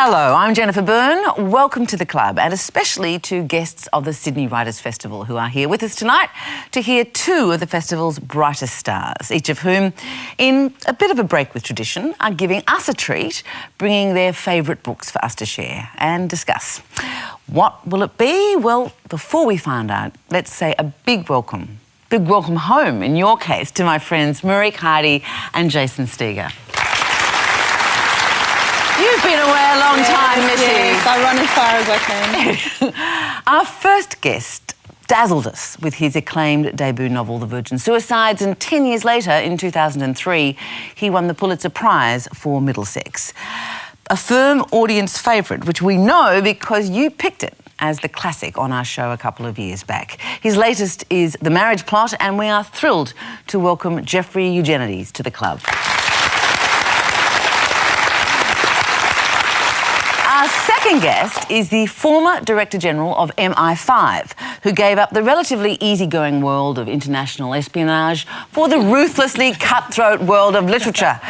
Hello, I'm Jennifer Byrne. Welcome to the club, and especially to guests of the Sydney Writers' Festival who are here with us tonight to hear two of the festival's brightest stars, each of whom, in a bit of a break with tradition, are giving us a treat, bringing their favourite books for us to share and discuss. What will it be? Well, before we find out, let's say a big welcome home, in your case, to my friends Marieke Hardy and Jason Steger. You've been away a long time, Missy. Yes, I run as far as I can. Our first guest dazzled us with his acclaimed debut novel, The Virgin Suicides, and 10 years later, in 2003, he won the Pulitzer Prize for Middlesex. A firm audience favourite, which we know because you picked it as the classic on our show a couple of years back. His latest is The Marriage Plot, and we are thrilled to welcome Jeffrey Eugenides to the club. Our second guest is the former Director General of MI5, who gave up the relatively easygoing world of international espionage for the ruthlessly cutthroat world of literature.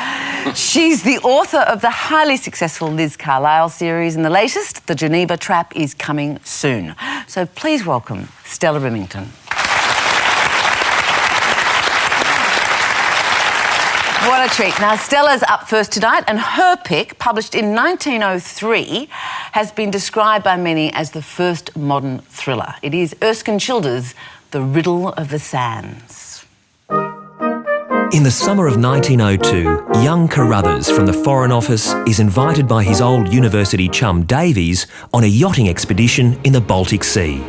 She's the author of the highly successful Liz Carlisle series, and the latest, The Geneva Trap, is coming soon. So please welcome Stella Rimington. What a treat. Now, Stella's up first tonight, and her pick, published in 1903, has been described by many as the first modern thriller. It is Erskine Childers' The Riddle of the Sands. In the summer of 1902, young Carruthers from the Foreign Office is invited by his old university chum Davies on a yachting expedition in the Baltic Sea.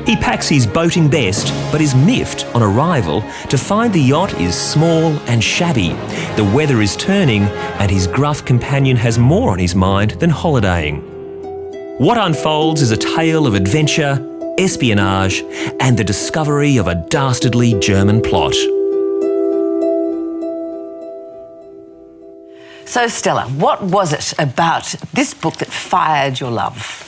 He packs his boating best, but is miffed on arrival to find the yacht is small and shabby. The weather is turning, and his gruff companion has more on his mind than holidaying. What unfolds is a tale of adventure, espionage, and the discovery of a dastardly German plot. So, Stella, what was it about this book that fired your love?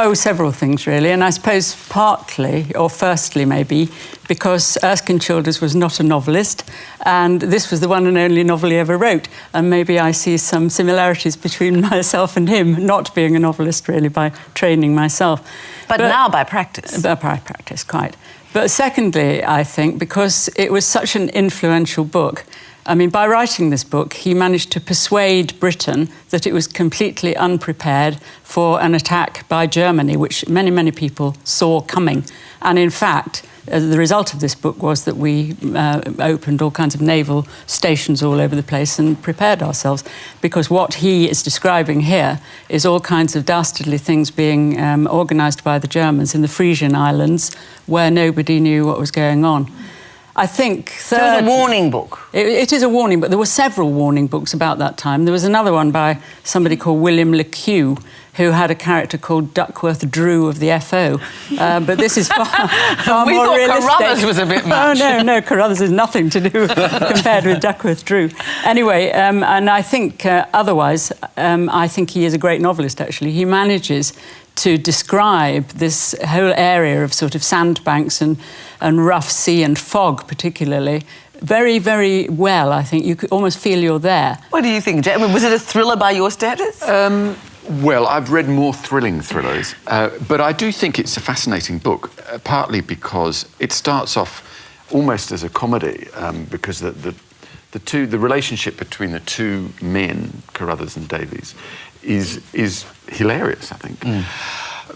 Oh, several things, really. And I suppose partly, or firstly maybe, because Erskine Childers was not a novelist, and this was the one and only novel he ever wrote. And maybe I see some similarities between myself and him, not being a novelist, really, by training myself. But now by practice. By practice, quite. But secondly, I think, because it was such an influential book, I mean, by writing this book, he managed to persuade Britain that it was completely unprepared for an attack by Germany, which many, many people saw coming. And in fact, the result of this book was that we opened all kinds of naval stations all over the place and prepared ourselves, because what he is describing here is all kinds of dastardly things being organised by the Germans in the Frisian Islands, where nobody knew what was going on. I think So it was a warning book. It is a warning, but there were several warning books about that time. There was another one by somebody called William Le Queux, who had a character called Duckworth Drew of the FO. But this is far more realistic. We thought Carruthers was a bit much. Oh, no, Carruthers has nothing to do compared with Duckworth Drew. Anyway, and I think otherwise, I think he is a great novelist, actually. He manages to describe this whole area of sort of sandbanks and rough sea and fog, particularly, very, very well. I think you could almost feel you're there. What do you think, Jay? I mean, was it a thriller by your standards? Well, I've read more thrilling thrillers, but I do think it's a fascinating book, partly because it starts off almost as a comedy, because the relationship between the two men, Carruthers and Davies, is hilarious, I think.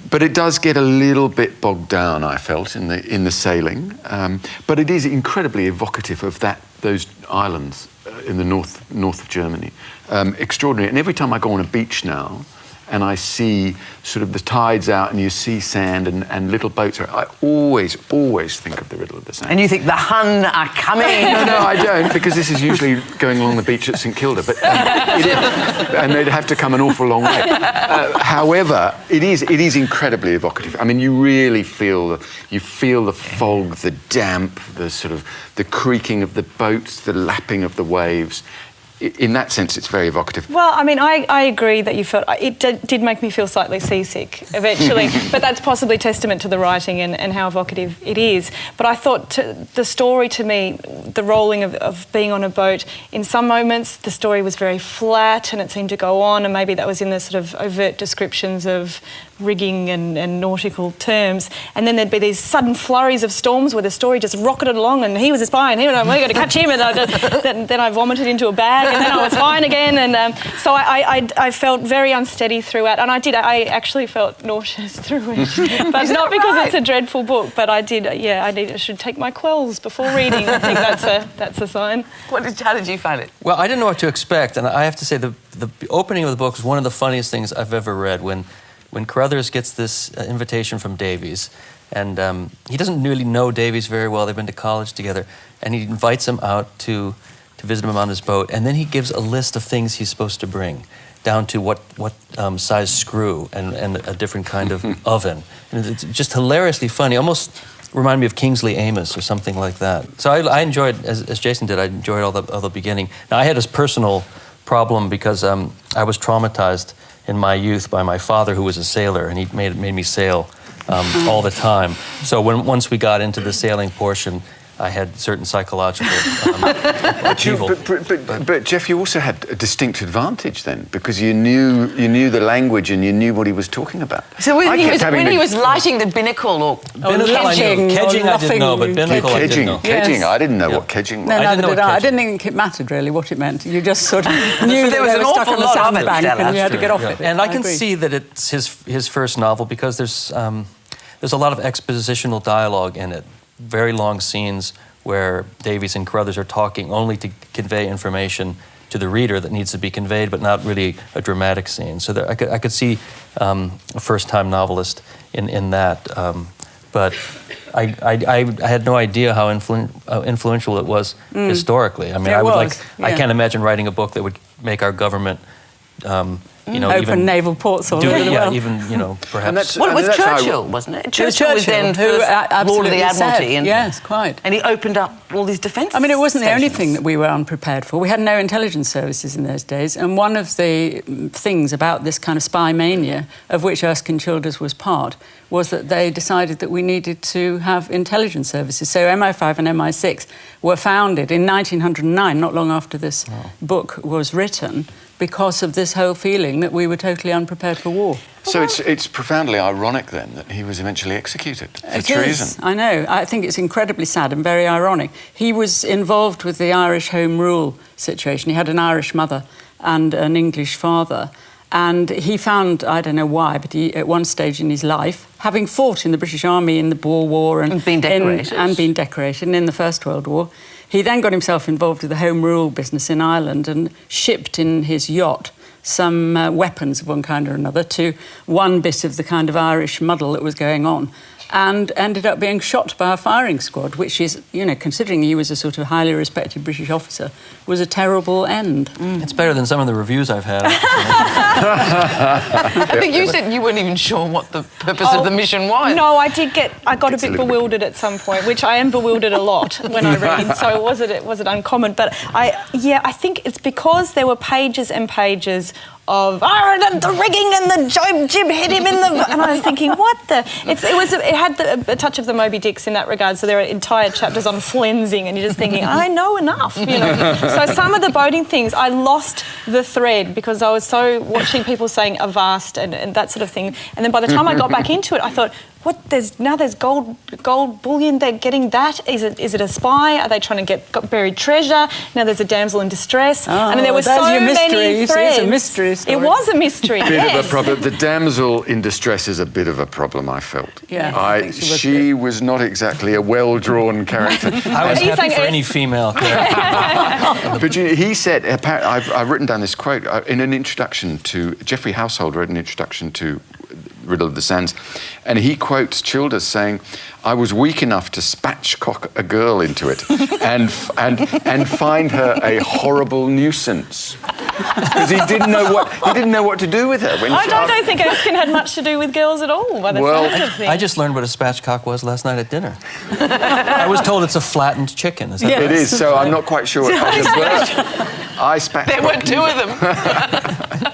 But it does get a little bit bogged down, I felt, in the sailing. But it is incredibly evocative of those islands in the north of Germany. Extraordinary. And every time I go on a beach now, and I see sort of the tides out and you see sand and little boats, I always think of The Riddle of the Sands. And you think the Hun are coming? No, I don't, because this is usually going along the beach at St Kilda, but it is, and they'd have to come an awful long way. However, it is incredibly evocative. I mean, you really feel the fog, the damp, the sort of the creaking of the boats, the lapping of the waves. in that sense, it's very evocative. Well, I mean, I agree that you felt... It did make me feel slightly seasick eventually, but that's possibly testament to the writing and how evocative it is. But I thought the story, to me, the rolling of being on a boat, in some moments the story was very flat and it seemed to go on, and maybe that was in the sort of overt descriptions of rigging and nautical terms, and then there'd be these sudden flurries of storms where the story just rocketed along and he was a spy and we're going to catch him, and then I vomited into a bag and then I was fine again, and so I felt very unsteady throughout, and I actually felt nauseous through it, but not because it's a dreadful book, but I should take my quells before reading. I think that's a sign. How did you find it? Well, I didn't know what to expect, and I have to say the opening of the book was one of the funniest things I've ever read. When Carruthers gets this invitation from Davies, and he doesn't really know Davies very well, they've been to college together, and he invites him out to visit him on his boat, and then he gives a list of things he's supposed to bring, down to what size screw and a different kind of oven. And it's just hilariously funny, almost reminded me of Kingsley Amis or something like that. So I enjoyed, as Jason did, I enjoyed all the beginning. Now, I had this personal problem because I was traumatized in my youth by my father, who was a sailor, and he made me sail all the time. So once we got into the sailing portion, I had certain psychological upheaval. But Jeff, you also had a distinct advantage then, because you knew the language and you knew what he was talking about. So when he was lighting the binnacle or kedging, I didn't know, but binnacle I didn't know. Kedging, I didn't know what kedging was. No, neither did I. I didn't think it mattered really what it meant. You just sort of knew there was an awful lot of it, and you had to get off it. And I can see that it's his first novel because there's a lot of expositional dialogue in it. Very long scenes where Davies and Carruthers are talking only to convey information to the reader that needs to be conveyed, but not really a dramatic scene. So I could see a first-time novelist in that. But I had no idea how influential it was historically. I mean, I can't imagine writing a book that would make our government open even naval ports all over the world. Perhaps. Well, it was Churchill, wasn't it? Churchill was then Lord of the Admiralty. Yes, quite. And he opened up all these defence. I mean, it wasn't the only thing that we were unprepared for. We had no intelligence services in those days, and one of the things about this kind of spy mania, of which Erskine Childers was part, was that they decided that we needed to have intelligence services. So MI5 and MI6 were founded in 1909, not long after this book was written, because of this whole feeling that we were totally unprepared for war. So it's profoundly ironic then that he was eventually executed for treason. Is, I know. I think it's incredibly sad and very ironic. He was involved with the Irish Home Rule situation. He had an Irish mother and an English father. And he found, I don't know why, but he, at one stage in his life, having fought in the British Army in the Boer War and been decorated. And in the First World War, he then got himself involved with the Home Rule business in Ireland and shipped in his yacht some weapons of one kind or another to one bit of the kind of Irish muddle that was going on, and ended up being shot by a firing squad, which is, considering he was a sort of highly respected British officer, was a terrible end. It's better than some of the reviews I've had. I think you said you weren't even sure what the purpose of the mission was. No, I got a bit bewildered at some point, which I am bewildered a lot when I read, so was it uncommon? But I think it's because there were pages and pages of the rigging and the jib hit him in the... And I was thinking, what the... It had a touch of the Moby Dicks in that regard, so there are entire chapters on flensing, and you're just thinking, I know enough, So some of the boating things, I lost the thread because I was so watching people saying avast and that sort of thing. And then by the time I got back into it, I thought, there's gold bullion, they're getting that? Is it a spy? Are they trying to get buried treasure? Now there's a damsel in distress. And there were so many threads. It's a mystery story. It was a mystery, Of a problem. The damsel in distress is a bit of a problem, I felt. Yeah, I think she was not exactly a well-drawn character. I was happy for any female character. But he said, I've written down this quote, in an introduction to, Geoffrey Household wrote an introduction to Riddle of the Sands, and he quotes Childers saying, "I was weak enough to spatchcock a girl into it and find her a horrible nuisance." because he didn't know what to do with her. I don't think Erskine had much to do with girls at all, by the sounds of things. I just learned what a spatchcock was last night at dinner. I was told it's a flattened chicken. Is that right? It is, so I'm not quite sure what I spatchcock. There were two of them.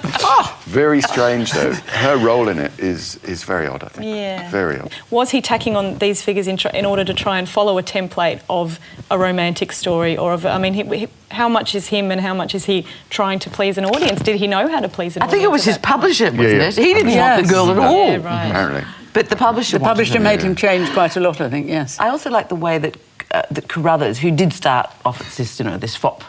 Very strange, though. Her role in it is very odd, I think. Yeah. Very odd. Was he tacking on these figures in order to try and follow a template of a romantic story, or of? I mean, how much is him and how much is he trying to please an audience? Did he know how to please an audience? I think it was his publisher, wasn't it? He didn't want Yes. the girl at all. Yeah, right. Apparently. But the publisher made him change quite a lot, I think, yes. I also like the way that Carruthers, who did start off as this, this fop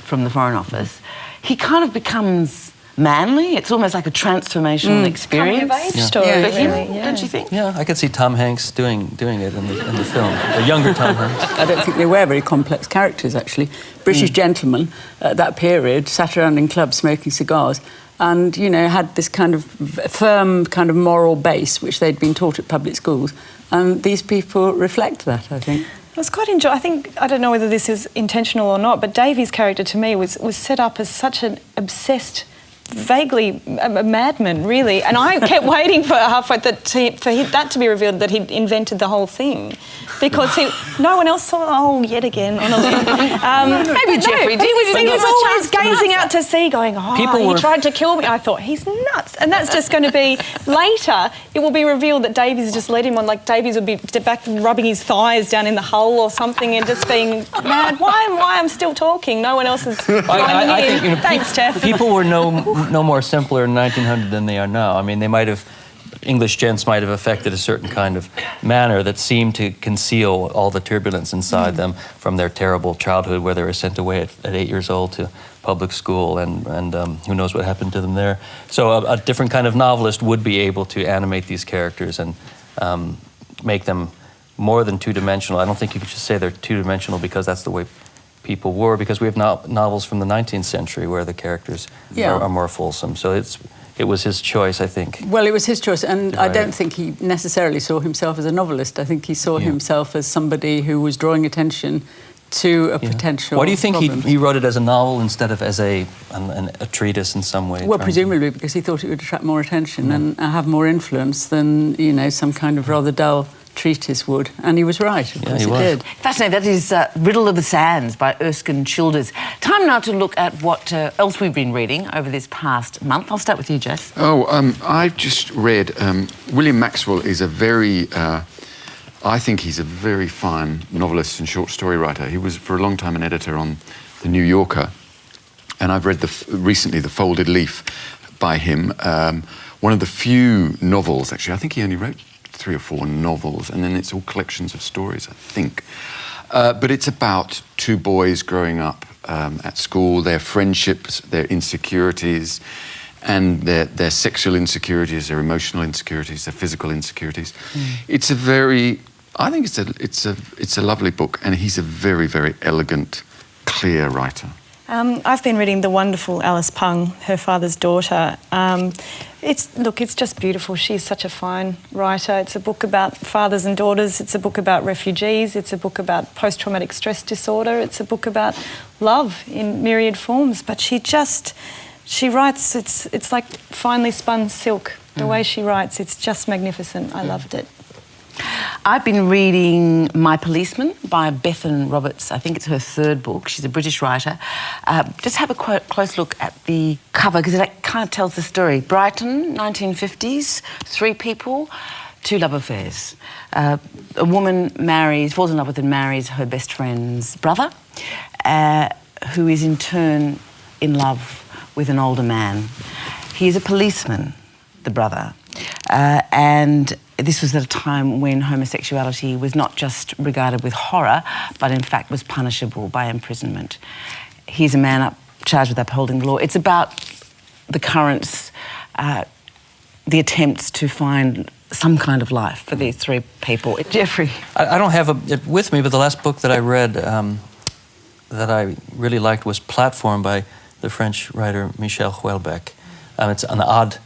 from the Foreign Office, he kind of becomes manly. It's almost like a transformational experience. Coming of age story, for him, really, yeah. don't you think? Yeah, I could see Tom Hanks doing it in the film. A younger Tom Hanks. I don't think they were very complex characters, actually. British gentlemen at that period sat around in clubs smoking cigars and, had this kind of firm kind of moral base which they'd been taught at public schools. And these people reflect that, I think. I was quite I don't know whether this is intentional or not, but Davy's character to me was set up as such an obsessed, vaguely a madman, really. And I kept waiting for halfway that to be revealed that he'd invented the whole thing, because no one else saw. Yet again. Maybe Jeffrey did. He was always gazing out to sea, going, he tried to kill me. I thought, he's nuts. And that's just going to be later. It will be revealed that Davies just led him on. Like Davies would be back rubbing his thighs down in the hull or something, and just being mad. Why I'm still talking? No one else is I think, Thanks, Jeff. People were no more simpler in 1900 than they are now. I mean, English gents might have affected a certain kind of manner that seemed to conceal all the turbulence inside them from their terrible childhood, where they were sent away at 8 years old to public school, and who knows what happened to them there. So a different kind of novelist would be able to animate these characters and make them more than two-dimensional. I don't think you could just say they're two-dimensional because that's the way people were, because we have novels from the 19th century where the characters are more fulsome. So it was his choice, I think. Well, it was his choice, and I don't think he necessarily saw himself as a novelist. I think he saw himself as somebody who was drawing attention to a potential Why do you think problem. he wrote it as a novel instead of as a treatise in some way? Well, presumably because he thought it would attract more attention and have more influence than, some kind of rather dull treatise would. And he was right, of course he did. Fascinating. That is Riddle of the Sands by Erskine Childers. Time now to look at what else we've been reading over this past month. I'll start with you, Jess. I've just read William Maxwell is a very... I think he's a very fine novelist and short story writer. He was for a long time an editor on The New Yorker, and I've read recently The Folded Leaf by him. One of the few novels, actually. I think he only wrote 3 or 4 novels, and then it's all collections of stories, I think. But it's about 2 boys growing up at school, their friendships, their insecurities, and their sexual insecurities, their emotional insecurities, their physical insecurities. It's a very... I think it's a lovely book, and he's a very, very elegant, clear writer. I've been reading the wonderful Alice Pung, Her Father's Daughter. It's just beautiful. She's such a fine writer. It's a book about fathers and daughters. It's a book about refugees. It's a book about post-traumatic stress disorder. It's a book about love in myriad forms. But she writes, it's like finely spun silk. The way she writes, it's just magnificent. I loved it. I've been reading My Policeman by Bethan Roberts. I think it's her 3rd book. She's a British writer. Just have a close look at the cover, because it kind of tells the story. Brighton, 1950s, 3 people, 2 love affairs. A woman falls in love with and marries her best friend's brother, who is in turn in love with an older man. He is a policeman, the brother, and this was at a time when homosexuality was not just regarded with horror, but in fact was punishable by imprisonment. He's a man charged with upholding the law. It's about the currents, the attempts to find some kind of life for these 3 people. Jeffrey? I don't have it with me, but the last book that I read that I really liked was Platform by the French writer Michel Houellebecq. It's an odd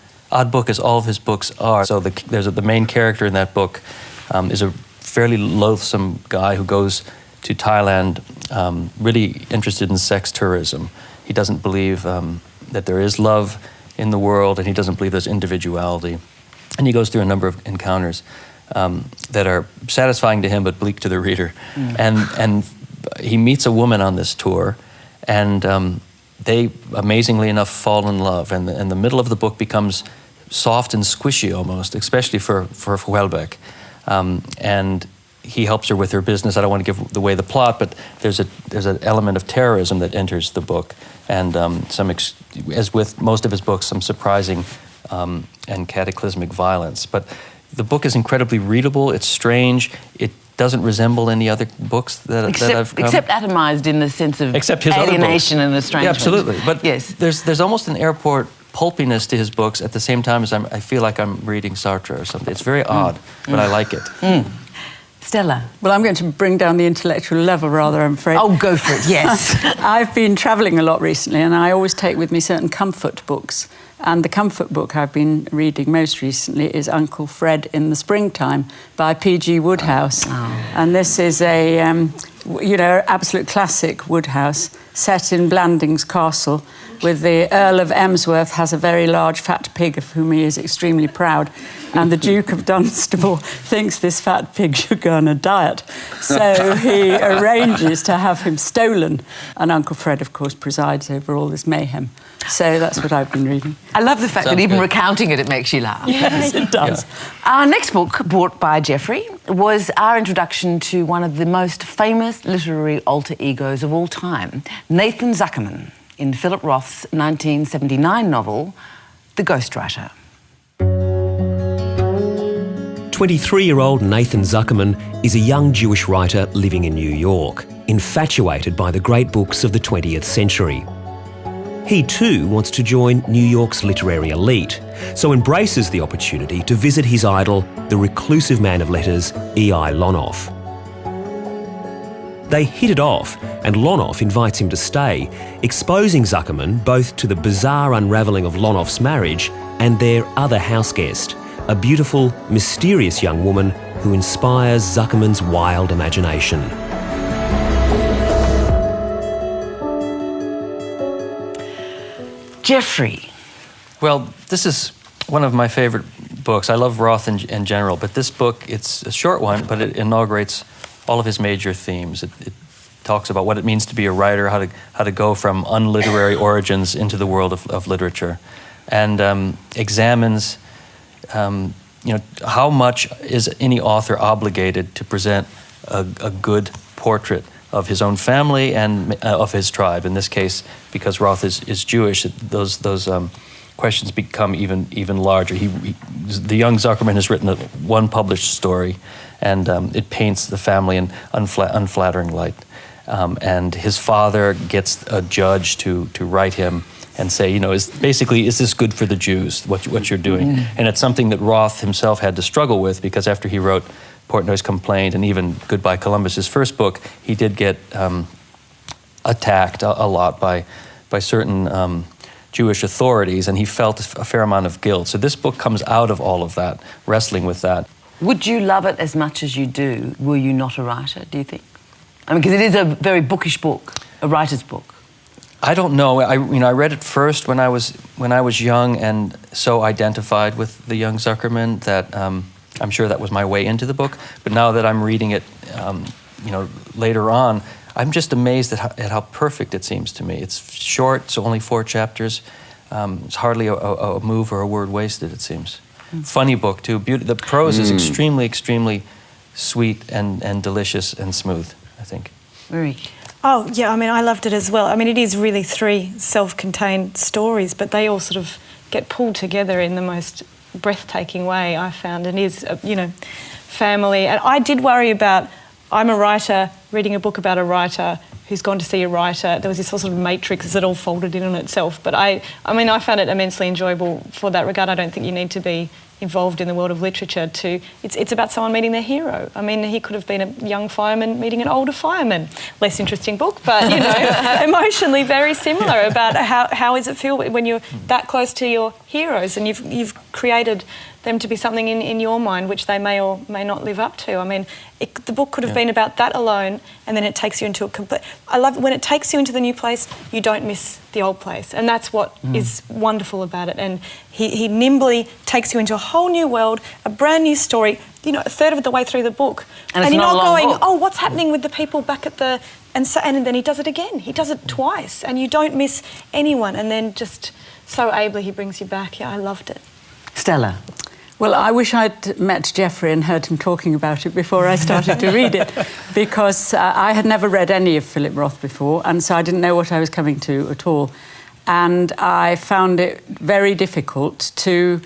book, as all of his books are. So the main character in that book is a fairly loathsome guy who goes to Thailand, really interested in sex tourism. He doesn't believe that there is love in the world, and he doesn't believe there's individuality. And he goes through a number of encounters that are satisfying to him but bleak to the reader. And he meets a woman on this tour, and they, amazingly enough, fall in love. And the middle of the book becomes soft and squishy almost, especially for Houellebecq. And he helps her with her business. I don't want to give away the plot, but there's an element of terrorism that enters the book, and as with most of his books, some surprising and cataclysmic violence. But the book is incredibly readable. It's strange. It doesn't resemble any other books that I've come. Except atomized in the sense of except his alienation and estrangement. Yeah, absolutely. But yes, there's almost an airport pulpiness to his books at the same time as I feel like I'm reading Sartre or something. It's very odd, but I like it. Stella. Well, I'm going to bring down the intellectual level rather, I'm afraid. Oh, go for it, yes. I've been travelling a lot recently, and I always take with me certain comfort books. And the comfort book I've been reading most recently is Uncle Fred in the Springtime by P.G. Wodehouse. And this is a, absolute classic Wodehouse, set in Blandings Castle, with the Earl of Emsworth has a very large fat pig of whom he is extremely proud, and the Duke of Dunstable thinks this fat pig should go on a diet. So he arranges to have him stolen, and Uncle Fred, of course, presides over all this mayhem. So that's what I've been reading. I love the fact that even recounting it makes you laugh. Yes, it does. Yeah. Our next book, brought by Geoffrey, was our introduction to one of the most famous literary alter egos of all time, Nathan Zuckerman, in Philip Roth's 1979 novel, The Ghostwriter. 23-year-old Nathan Zuckerman is a young Jewish writer living in New York, infatuated by the great books of the 20th century. He too wants to join New York's literary elite, so embraces the opportunity to visit his idol, the reclusive man of letters, E.I. Lonoff. They hit it off, and Lonoff invites him to stay, exposing Zuckerman both to the bizarre unravelling of Lonoff's marriage and their other house guest, a beautiful, mysterious young woman who inspires Zuckerman's wild imagination. Geoffrey. Well, this is one of my favorite books. I love Roth in general, but this book, it's a short one, but it inaugurates all of his major themes. It talks about what it means to be a writer, how to go from unliterary origins into the world of literature, and examines how much is any author obligated to present a good portrait of his own family and of his tribe. In this case, because Roth is Jewish, those questions become even larger. The young Zuckerman has written one published story, and it paints the family in unflattering light. And his father gets a judge to write him and say, is this good for the Jews, what you're doing? And it's something that Roth himself had to struggle with, because after he wrote Portnoy's Complaint and even Goodbye Columbus, his first book, he did get attacked a lot by certain Jewish authorities, and he felt a fair amount of guilt. So this book comes out of all of that, wrestling with that. Would you love it as much as you do, were you not a writer, do you think? I mean, because it is a very bookish book, a writer's book. I don't know. I read it first when I was young, and so identified with the young Zuckerman that I'm sure that was my way into the book. But now that I'm reading it, later on, I'm just amazed at how perfect it seems to me. It's short, so only 4 chapters. It's hardly a move or a word wasted, it seems. Funny book, too. The prose is extremely, extremely sweet and delicious and smooth, I think. Marie. Oh, yeah, I loved it as well. it is really 3 self-contained stories, but they all sort of get pulled together in the most breathtaking way, I found, and is, family. And I did worry about, I'm a writer, reading a book about a writer who's gone to see a writer. There was this sort of matrix that all folded in on itself. But I found it immensely enjoyable for that regard. I don't think you need to be involved in the world of literature to it's about someone meeting their hero. I mean, he could have been a young fireman meeting an older fireman. Less interesting book, but you know, emotionally very similar about how does it feel when you're that close to your heroes and you've created them to be something in your mind which they may or may not live up to. I mean, the book could have been about that alone, and then it takes you into a complete... I love when it takes you into the new place, you don't miss the old place, and that's what is wonderful about it. And he nimbly takes you into a whole new world, a brand new story, you know, a third of the way through the book. And you're not not going, book. oh, what's happening with the people back at the... And then he does it again. He does it twice, and you don't miss anyone. And then just so ably he brings you back. Yeah, I loved it. Stella? Well, I wish I'd met Geoffrey and heard him talking about it before I started to read it, because I had never read any of Philip Roth before, and so I didn't know what I was coming to at all. And I found it very difficult to,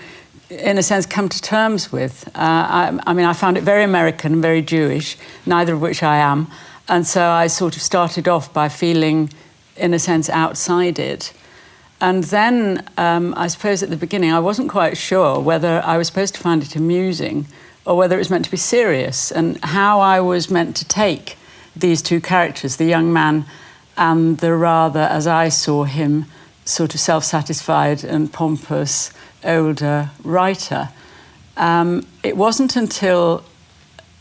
in a sense, come to terms with. I mean, I found it very American, very Jewish, neither of which I am. And so I sort of started off by feeling, in a sense, outside it. And then, I suppose at the beginning, I wasn't quite sure whether I was supposed to find it amusing or whether it was meant to be serious, and how I was meant to take these two characters, the young man and the rather, as I saw him, sort of self-satisfied and pompous older writer. It wasn't until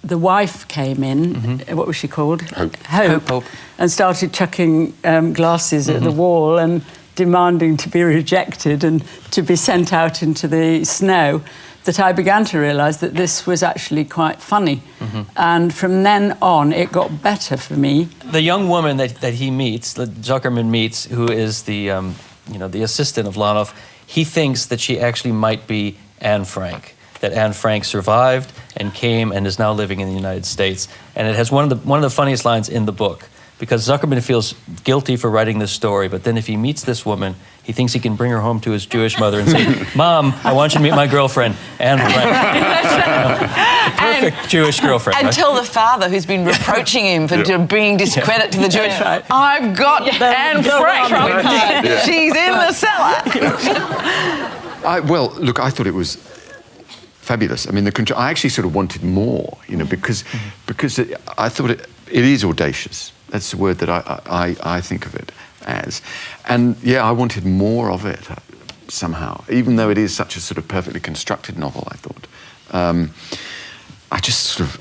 the wife came in, what was she called? Hope. And started chucking glasses at the wall and demanding to be rejected and to be sent out into the snow, that I began to realise that this was actually quite funny. And from then on, it got better for me. The young woman that he meets, that Zuckerman meets, who is the the assistant of Lonoff, he thinks that she actually might be Anne Frank. That Anne Frank survived and came and is now living in the United States. And it has one of the funniest lines in the book, because Zuckerman feels guilty for writing this story, but then if he meets this woman, he thinks he can bring her home to his Jewish mother and say, Mom, I want you to meet my girlfriend, Anne Frank. Perfect Jewish girlfriend. And right? tell the father who's been reproaching him for bringing discredit to the Jewish... Right. I've got Anne Frank. She's in the cellar. Well, look, I thought it was fabulous. I mean, I actually sort of wanted more, you know, because I thought it is audacious. That's the word that I think of it as. And, yeah, I wanted more of it somehow, even though it is such a sort of perfectly constructed novel, I thought. I just sort of...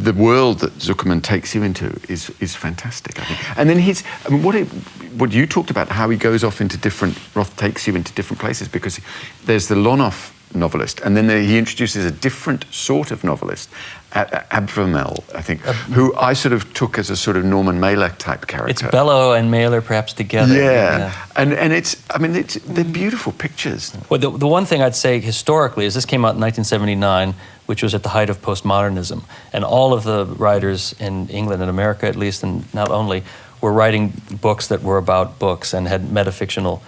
the world that Zuckerman takes you into is fantastic, I think. And then what you talked about, how he goes off into Roth takes you into different places, because there's the Lonoff novelist, and then he introduces a different sort of novelist, Abravanel, I think, who I sort of took as a sort of Norman Mailer type character. It's Bellow and Mailer perhaps together. Yeah. And they're beautiful pictures. Well, the one thing I'd say historically is this came out in 1979, which was at the height of postmodernism, and all of the writers in England and America, at least, and not only, were writing books that were about books and had metafictional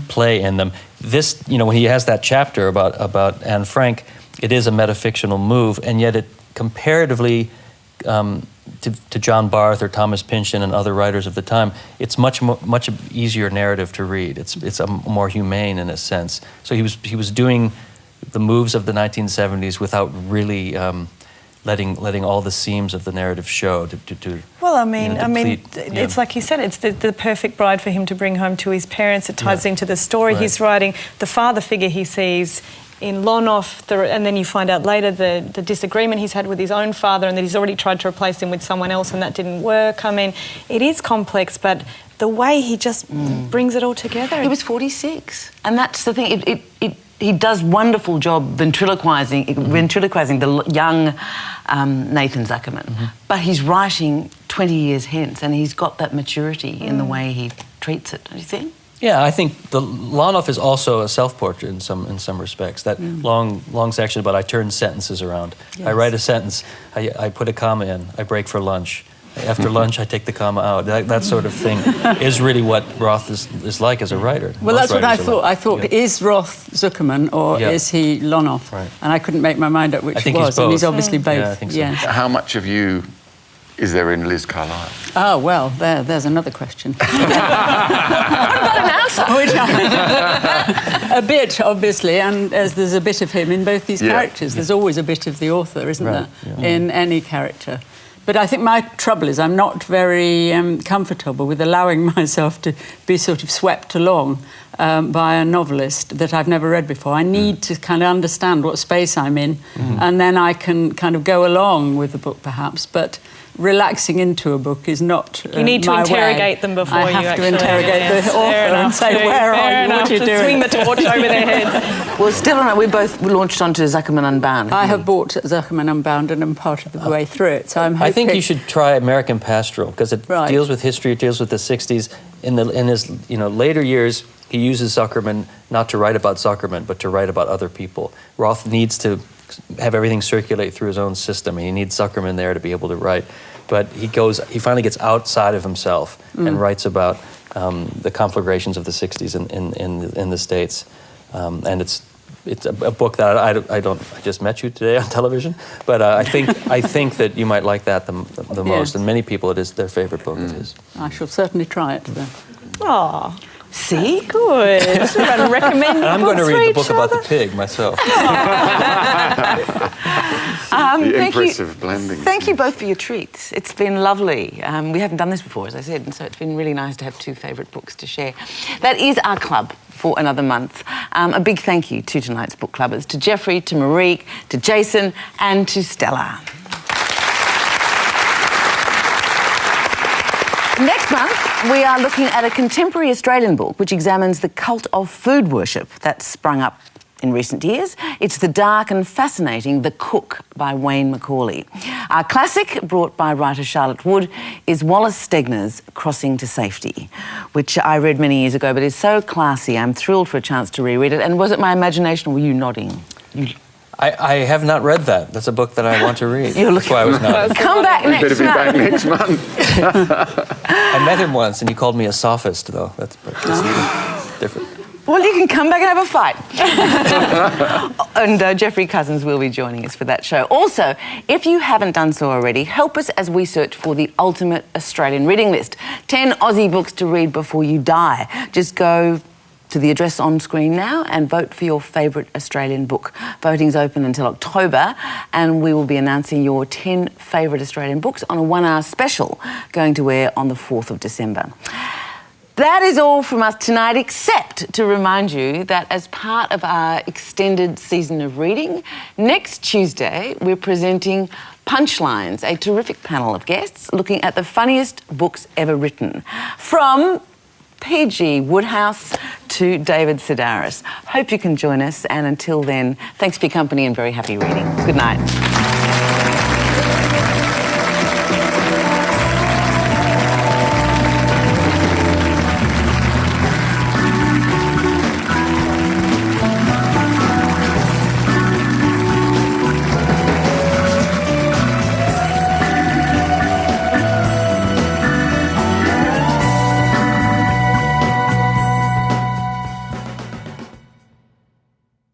play in them. This, when he has that chapter about Anne Frank, it is a metafictional move, and yet it comparatively to John Barth or Thomas Pynchon and other writers of the time, it's much easier narrative to read. It's a more humane in a sense. So he was doing the moves of the 1970s without really letting all the seams of the narrative show to well, I mean, deplete, it's like you said, it's the perfect bride for him to bring home to his parents. It ties into the story he's writing, the father figure he sees in Lonoff, and then you find out later the disagreement he's had with his own father, and that he's already tried to replace him with someone else and that didn't work. I mean, it is complex, but the way he just brings it all together. He was 46, and that's the thing. He does wonderful job ventriloquizing the young Nathan Zuckerman, but he's writing 20 years hence, and he's got that maturity in the way he treats it. Do you think? Yeah, I think the Lonoff is also a self-portrait in some respects. That long section about I turn sentences around. Yes. I write a sentence, I put a comma in, I break for lunch. After lunch, I take the comma out. That sort of thing is really what Roth is like as a writer. Well, that's what I thought. I thought, is Roth Zuckerman or is he Lonoff? Right. And I couldn't make my mind up which I think he was. he's both. And he's obviously both. Yeah, I think so. Yeah. How much of you is there in Liz Carlisle? Oh, well, there's another question. What about an answer. A bit, obviously, and as there's a bit of him in both these characters. There's always a bit of the author, isn't there, in any character? But I think my trouble is I'm not very comfortable with allowing myself to be sort of swept along by a novelist that I've never read before. I need to kind of understand what space I'm in, and then I can kind of go along with the book, perhaps. But relaxing into a book is not You need to my interrogate way. them before I you have actually... to interrogate the author and say, where are you? What are you doing? Swing the torch over their heads. Well, Stella and I, we both launched onto Zuckerman Unbound. I have bought Zuckerman Unbound and I'm part of the way through it, so I'm hoping... I think you should try American Pastoral, because it Right. deals with history, it deals with the 60s. In his later years, he uses Zuckerman not to write about Zuckerman, but to write about other people. Roth needs to have everything circulate through his own system, and he needs Zuckerman there to be able to write. But he finally gets outside of himself and writes about the conflagrations of the 60s in the States. And it's a book that I just met you today on television, but I think that you might like that the most, and many people, it is their favorite book of his. I shall certainly try it then. Aw. See? Good. Everyone recommend I'm going to books for read the each book about other. the pig myself. The Thank impressive blending. Thank you both for your treats. It's been lovely. We haven't done this before, as I said, and so it's been really nice to have two favourite books to share. That is our club for another month. A big thank you to tonight's book clubbers, to Jeffrey, to Marique, to Jason, and to Stella. Next month, we are looking at a contemporary Australian book which examines the cult of food worship that's sprung up in recent years. It's the dark and fascinating The Cook by Wayne Macaulay. Our classic, brought by writer Charlotte Wood, is Wallace Stegner's Crossing to Safety, which I read many years ago, but is so classy. I'm thrilled for a chance to reread it. And was it my imagination, or were you nodding? I have not read that. That's a book that I want to read. You're That's why I was not. Come back You next better be month. back next month. I met him once, and he called me a sophist, though. That's different. Well, you can come back and have a fight. And Jeffrey Cousins will be joining us for that show. Also, if you haven't done so already, help us as we search for the ultimate Australian reading list. 10 Aussie books to read before you die. Just go to the address on screen now and vote for your favourite Australian book. Voting's open until October, and we will be announcing your 10 favourite Australian books on a 1-hour special going to air on the 4th of December. That is all from us tonight, except to remind you that as part of our extended season of reading, next Tuesday we're presenting Punchlines, a terrific panel of guests looking at the funniest books ever written, from P.G. Woodhouse to David Sedaris. Hope you can join us, and until then, thanks for your company and very happy reading. Good night.